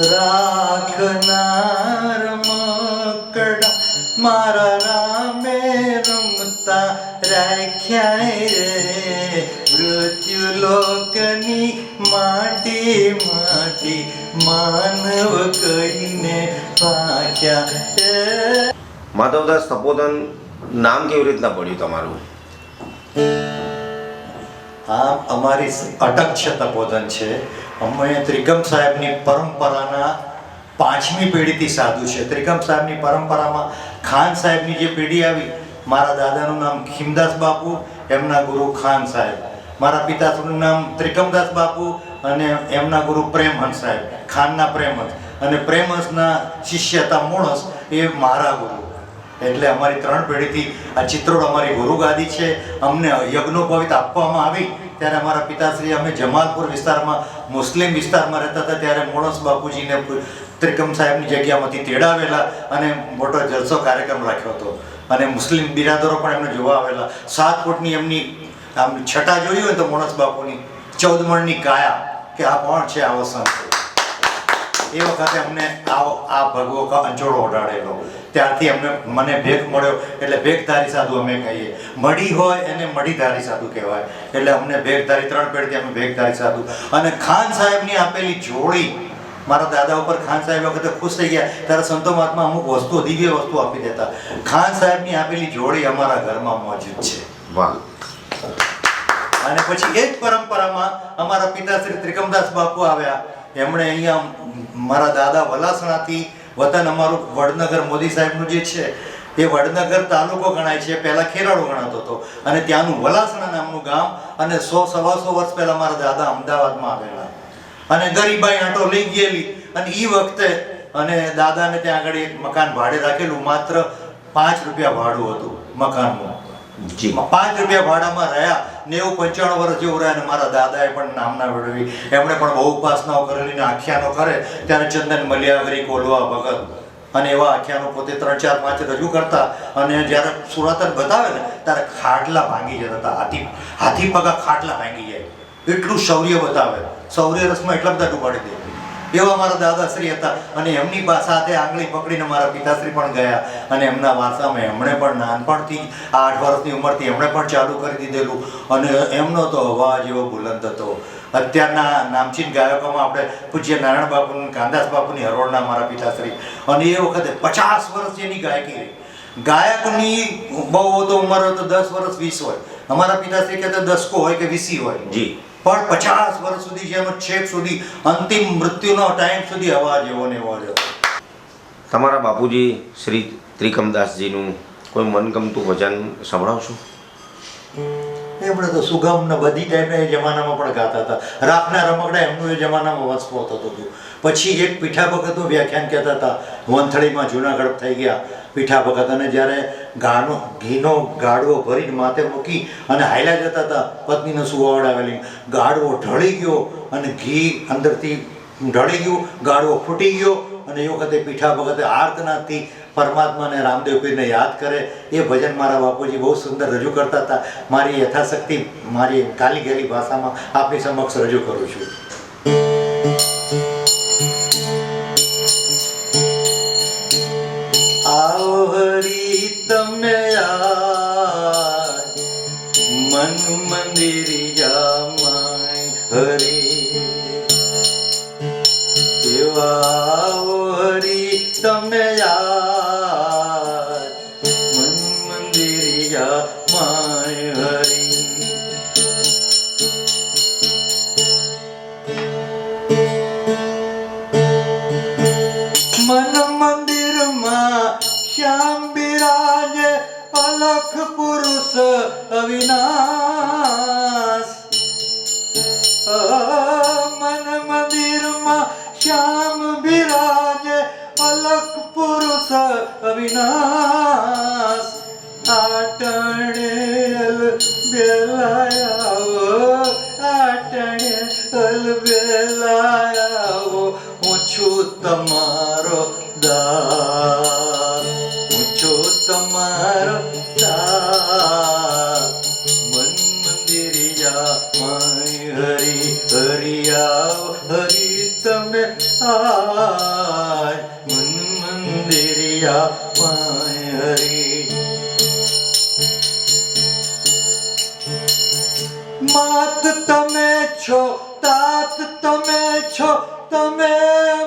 રાખનાર મકડા મારા રામે રમતા રાખ્યા રે મૃત્યુ લોકની માટી માટી માનવ કહીને પાક્યા. માધવદાસ તપોધન નામ કેવી રીતના પડ્યું તમારું? આ અમારી અટક છે તપોધન છે. અમે ત્રિકમ સાહેબની પરંપરાના 5મી પેઢીથી સાધુ છે. ત્રિકમ સાહેબની પરંપરામાં ખાન સાહેબની જે પેઢી આવી, મારા દાદાનું નામ ખીમદાસ બાપુ, એમના ગુરુ ખાન સાહેબ. મારા પિતાશ્રીનું નામ ત્રિકમદાસ બાપુ અને એમના ગુરુ પ્રેમહંસ સાહેબ, ખાનના પ્રેમહંસ. અને પ્રેમહંસના શિષ્ય હતા મોણસ, એ મારા ગુરુ. એટલે અમારી 3 પેઢીથી આ ચિત્રોડ અમારી ગુરુ ગાદી છે. અમને યજ્ઞોપવિત આપવામાં આવી ત્યારે અમારા પિતાશ્રી, અમે જમાલપુર વિસ્તારમાં મુસ્લિમ વિસ્તારમાં રહેતા હતા ત્યારે મોણસ બાપુજીને ત્રિકમ સાહેબની જગ્યામાંથી તેડાવેલા અને મોટો જલસો કાર્યક્રમ રાખ્યો હતો. અને મુસ્લિમ બિરાદરો પણ એમને જોવા આવેલા. 7 ફૂટની એમની આમ છટા જોઈ હોય તો મોણસ બાપુની 14 મણની કાયા, કે આ કોણ છે આવો સંત. એ વખતે અમને આ ભગવો અંચોળો ઓઢાડેલો. ત્યારથી મને ભેખ મળ્યો એટલે ભેખધારી સાધુ અમે કહીએ. મઢી હોય એને મઢીધારી સાધુ કહેવાય. એટલે અમને ભેખધારી 3 પેઢીથી અમે ભેખધારી સાધુ. અને ખાન સાહેબની આપેલી જોડી, મારા દાદા ઉપર ખાન સાહેબ વખતે ખુશ થઈ ગયા ત્યારે સંતો મહાત્મા અમુક વસ્તુઓ, દિવ્ય વસ્તુ આપી દેતા. ખાન સાહેબની આપેલી જોડી અમારા ઘરમાં મોજૂદ છે. વાહ. અને પછી એ જ પરંપરામાં અમારા પિતાશ્રી ત્રિકમદાસ બાપુ આવ્યા. એમણે અહીંયા મારા દાદા વલાસણાથી વતન અમારું વડનગર, મોદી સાહેબનું જે છે એ વડનગર તાલુકો ગણાય છે, પહેલાં ખેરાળુ ગણાતો હતો. અને ત્યાંનું વલાસણા નામનું ગામ. અને 100-125 વર્ષ પહેલાં મારા દાદા અમદાવાદમાં આવેલા અને ગરીબાઈ આંટો લઈ ગયેલી. અને એ વખતે અને દાદાને ત્યાં આગળ એક મકાન ભાડે રાખેલું. માત્ર 5 રૂપિયા ભાડું હતું મકાનનું. 5 રૂપિયા ભાડામાં રહ્યા. 90-95 વર્ષ જેવું રહ્યા. અને મારા દાદાએ પણ નામના મેળવી. એમણે પણ બહુ ઉપાસનાઓ કરેલી ને આખ્યાનો કરે ત્યારે ચંદન મલિયાગરી, કોલવા ભગત અને એવા આખ્યાનો પોતે 3-4-5 રજૂ કરતા. અને જ્યારે સુરતન બતાવે ને ત્યારે ખાટલા ભાંગી જતા હતા. હાથી પગા ખાટલા ભાંગી જાય એટલું શૌર્ય બતાવે. શૌર્ય રસમાં એટલા બધા ડૂબાડી દે એવા મારા દાદાશ્રી હતા. અને એમની સાથે આંગળી પકડીને મારા પિતાશ્રી પણ ગયા. અને એમના વારસામાં એમણે પણ નાનપણથી 8 વર્ષની ઉંમરથી એમણે પણ ચાલુ કરી દીધેલું. અને એમનો તો અવાજ એવો બુલંદ હતો. અત્યારના નામચીન ગાયકોમાં આપણે પૂજ્ય નારાયણ બાપુની, કાંદાસ બાપુની હરોળના મારા પિતાશ્રી. અને એ વખતે 50 વર્ષ જેની ગાયકી રહી. ગાયકની બહુ તો ઉંમર હોય તો 10 વર્ષ 20 હોય. અમારા પિતાશ્રી કહેતા 10 હોય કે 20 હોય જી, પણ 50 વર્ષ સુધી જેનો છેક સુધી અંતિમ મૃત્યુનો ટાઈમ સુધી અવાજ એવો ને એવો જ હતો. તમારા બાપુજી શ્રી ત્રિકમદાસજીનું કોઈ મનગમતું ભજન સંભળાવશો? એમણે તો સુગમ ને બધી ટાઈમે એ જમાનામાં પણ ગાતા હતા. રાખના રમકડા એમનું એ જમાનામાં વસપોત હતું. પછી એક પીઠા ભગતનું વ્યાખ્યાન કહેતા હતા. વંથળીમાં જુનાગઢ થઈ ગયા પીઠા ભગત. અને જ્યારે ઘીનો ગાડવો ભરીને માથે મૂકી અને હાલ્યા જતા હતા, પત્નીને સુવાવડાવેલી, ગાડવો ઢળી ગયો અને ઘી અંદરથી ઢળી ગયું, ગાડવો ફૂટી ગયો. અને એ વખતે પીઠા ભગતે આર્તનાદથી પરમાત્માને, રામદેવ પીરને યાદ કરે. એ ભજન મારા બાપુજી બહુ સુંદર રજૂ કરતા હતા. મારી યથાશક્તિ મારી કાલી ગયેલી ભાષામાં આપની સમક્ષ રજૂ કરું છું. આવો હરી તમને યાદ મન મંદિર જામાય હરી. આવો હરી તમને યાદ મન મંદિર જામાય હરી. મન મંદિરમાં શ્યામ બિરાજે અલખ પુરુષ અવિનાશ. મન મંદિરમાં શ્યામ બિરાજે અલખ પુરુષ અવિનાશ. આટણે અલ બેલાયાવો, આટણે અલ બેલાયાવો. હું છું તમારો દાસ, હું છું તમારો દાસ. મન મંદિરિયા માય હરી હરિયા હરિ તમે આય મન મંદિરિયા માય હરી માત તમે છો તાત તમે છો તમે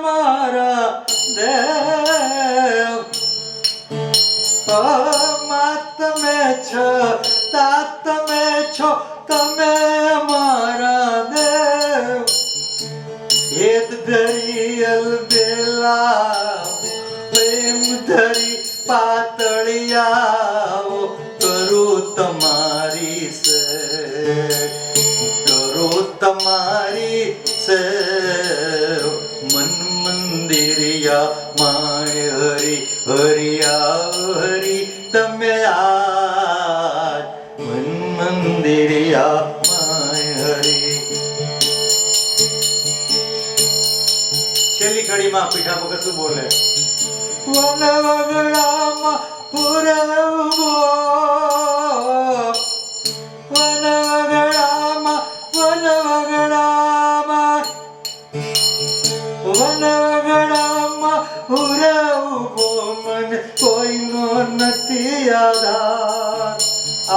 મારા દેવ માત તમે છો તાત તમે છો તમે મારા દેવ હેત ધરી અલબેલા પ્રેમ ધરી પાતળિયાઓ કરું તમારી સે કરું તમારી સે મન મંદિરિયા માય હરી હરિયા હરી તમે આજ મન મંદિરિયા માય હરી છેલ્લી કડીમાં પીઠા વગર શું બોલે વન વગડામાં પુરવો વન વગડામાં વન વગડામાં વન વગડામાં પુરવો મન કોઈનો નથી આધાર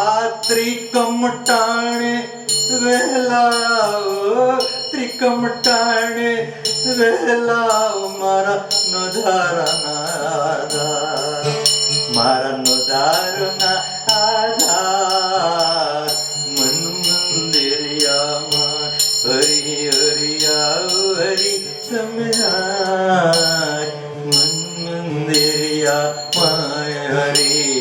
આ ત્રિકમટાણે વહેલા ત્રિકમટાણે વહેલા મારા નોધારના આધાર મારા નોધારના આધાર મન મંદિરિયામાં હરી હરિયા હરી તમે મન મંદિરિયા માય હરી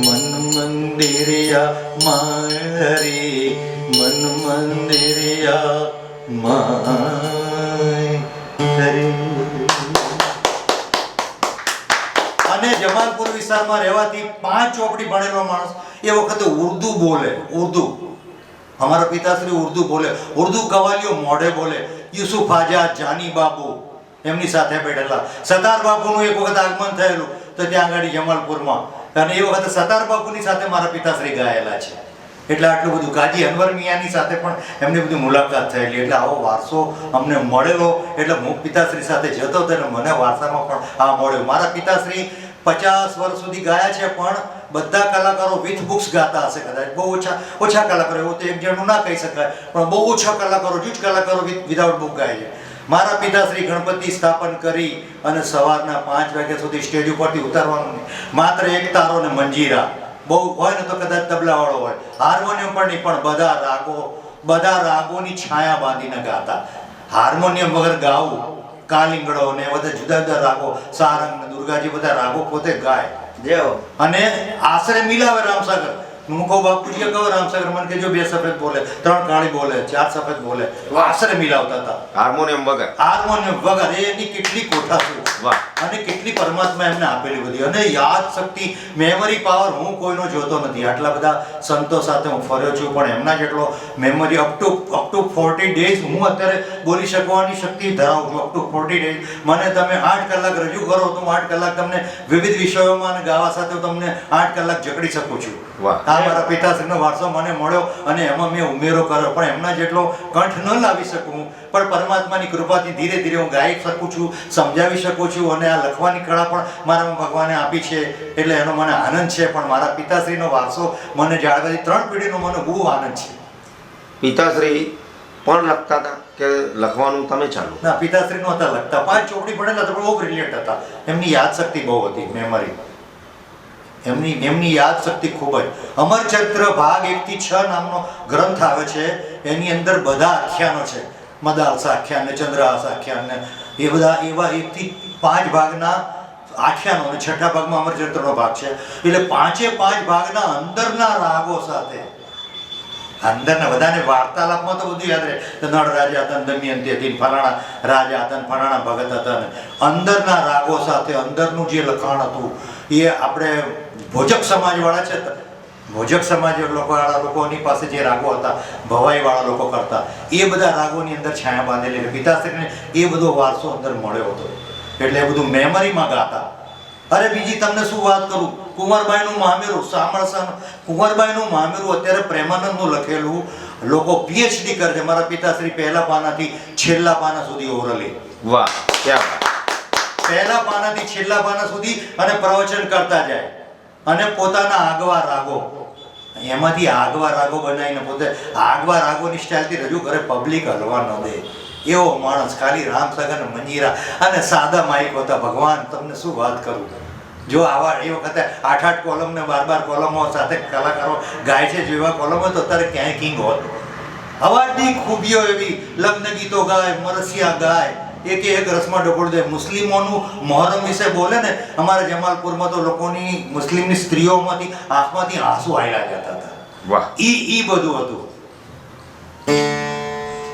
મન મંદિરિયા માય હરી મન મંદિરિયા માય હરી અને જમાલપુર વિસ્તારમાં રહેવાથી 5 ચોપડી ભણેલો માણસ એ વખતે ઉર્દુ બોલે ઉર્દુ અમારા પિતાશ્રી ઉર્દુ બોલે ઉર્દુ કવાલીઓ મોઢે બોલે યુસુફ આઝાદ જાની બાબુ એમની સાથે બેઠેલા સતાર બાપુનું એક વખત આગમન થયેલું તો ત્યાં આગળ જમાલપુરમાં અને એ વખતે સતાર બાપુની સાથે મારા પિતાશ્રી ગાયેલા છે એટલે આટલું બધું કાજી અનવર મિયાની સાથે પણ એમની બધી મુલાકાત થયેલી એટલે આવો વારસો અમને મળેલો એટલે હું પિતાશ્રી સાથે જતો હતો અને મને વારસામાં પણ આ મળ્યો મારા પિતાશ્રી 50 વર્ષ સુધી ગાયા છે પણ બધા કલાકારો વિથ બુક્સ ગાતા હશે કદાચ બહુ ઓછા કલાકારો એવું તો એક જણનું ના કહી શકાય પણ બહુ ઓછા કલાકારો જૂજ કલાકારો વિધાઉટ બુક ગાય છે મારા પિતાશ્રી ગણપતિ સ્થાપન કરી અને સવારના 5 વાગ્યા સુધી સ્ટેજ ઉપરથી ઉતારવાનું નહીં માત્ર એક તારો ને મંજીરા બહુ હોય ને તો કદાચ તબલાવાળો હોય હાર્મોનિયમ પણ નહીં પણ બધા રાગોની છાયા બાંધીને ગાતા હાર્મોનિયમ વગર ગાવું કાલિંગડો ને બધા જુદા જુદા રાગો સારંગ ને દુર્ગાજી બધા રાગો પોતે ગાય જેવો અને આશરે મિલાવે રામસાગર હું કહું બાપુજી કહો રામસાગર મને કે જો 2 સફેદ બોલે 3 કાળી બોલે 4 સફેદ બોલે આશરે મિલાવતા હતા હાર્મોનિયમ વગર એની કેટલી કોઠાસુ અને કેટલી પરમાત્મા એમને આપેલી બધી અને યાદ શક્તિ મેમરી પાવર હું કોઈનો જોતો નથી આટલા બધા સંતો સાથે હું ફર્યો છું પણ એમના જેટલો મેમરી અપ ટુ 40 ડેઝ હું અત્યારે બોલી શકવાની શક્તિ ધરાવું છું અપ ટુ 40 ડેઝ મને તમે 8 કલાક રજૂ કરો તો હું 8 કલાક તમને વિવિધ વિષયોમાં અને ગાવા સાથે તમને 8 કલાક જકડી શકું છું આ મારા પિતાશ્રીનો વારસો મને મળ્યો અને એમાં મેં ઉમેરો કર્યો પણ એમના જેટલો કંઠ ન લાવી શકું પણ પરમાત્માની કૃપાથી ધીરે ધીરે હું ગાઈ શકું છું સમજાવી શકું છું અને આ લખવાની કળા પણ મારા ભગવાને આપી છે એટલે એનો મને આનંદ છે પણ મારા પિતાશ્રીનો વારસો મને જાળવવાની 3 પેઢીનો મને બહુ આનંદ છે પિતાશ્રી પણ લખતા હતા કે લખવાનું તમે ચાલુ ના પિતાશ્રી નહોતા લખતા 5 ચોપડી ભણેલા હતા પણ બહુ બ્રિલિયન્ટ હતા એમની યાદશક્તિ બહુ હતી મેમરી એમની યાદ શક્તિ ખૂબ જ અમરચરિત્ર ભાગ 1 થી 6 નામનો ગ્રંથ આવે છે એની અંદર બધા આખ્યાનો છે મદાલસા આખ્યાન ને ચંદ્રહાસ આખ્યાન ને એ બધા એવા 1 થી 5 ભાગના આખ્યાનો અને 6ઠા ભાગમાં અમરચરિત્રનો ભાગ છે એટલે 5 ભાગના અંદરના રાગો સાથે અંદરના બધાને વાર્તાલાપમાં તો બધું યાદ રહે નળ રાજા હતા દમયંતી હતી ફલાણા રાજા હતા ફલાણા ભગત હતા ને અંદરના રાગો સાથે અંદરનું જે લખાણ હતું એ આપણે ભોજક સમાજવાળા છે ભોજક સમાજ વાળા લોકોની પાસે જે રાગો હતા ભવાઈ વાળા લોકો કરતા એ બધા રાગોની અંદર છાયા બાંધેલી એટલે પિતાશ્રીને એ બધો વારસો અંદર મળ્યો હતો એટલે એ બધું મેમરીમાં ગાતા અરે બીજી તમને શું વાત કરું કુંવરબાઈનું મામેરું સામળસાનું કુંવરબાઈનું મામેરું અત્યારે પ્રેમાનંદનું લખેલું લોકો પીએચડી કરે છે. મારા પિતાશ્રી પહેલા પાનાથી છેલ્લા પાના સુધી ઓરલી, વાહ, ક્યાં વાત. પહેલા પાનાથી છેલ્લા પાના સુધી અને પ્રવચન કરતા જાય અને પોતાના આગવા રાગો, એમાંથી આગવા રાગો બનાવીને પોતે આગવા રાગોની સ્ટાઇલથી રજૂ કરે, પબ્લિક હલવા ન દે એવો માણસ. ખાલી રામ સગન મંજીરા અને સાદા માઇક હતા. ભગવાન તમને શું વાત કરું, જો આવા એ વખતે 8-8 કોલમ ને 12-12 કોલમો સાથે કલાકારો ગાય છે જેવા કોલમો તો અત્યારે ક્યાંય કિંગ હોત. અવાજની ખૂબીઓ એવી, લગ્ન ગીતો ગાય, મરસિયા ગાય, એક રસમાં ડબોળ દે. મુસ્લિમોનું મોહરમ વિશે બોલે ને, અમારા જમાલપુરમાં તો લોકોની મુસ્લિમની સ્ત્રીઓમાંથી આંખમાંથી આંસુ આવ્યા જતા હતા. વાહ. ઈ બધું હતું.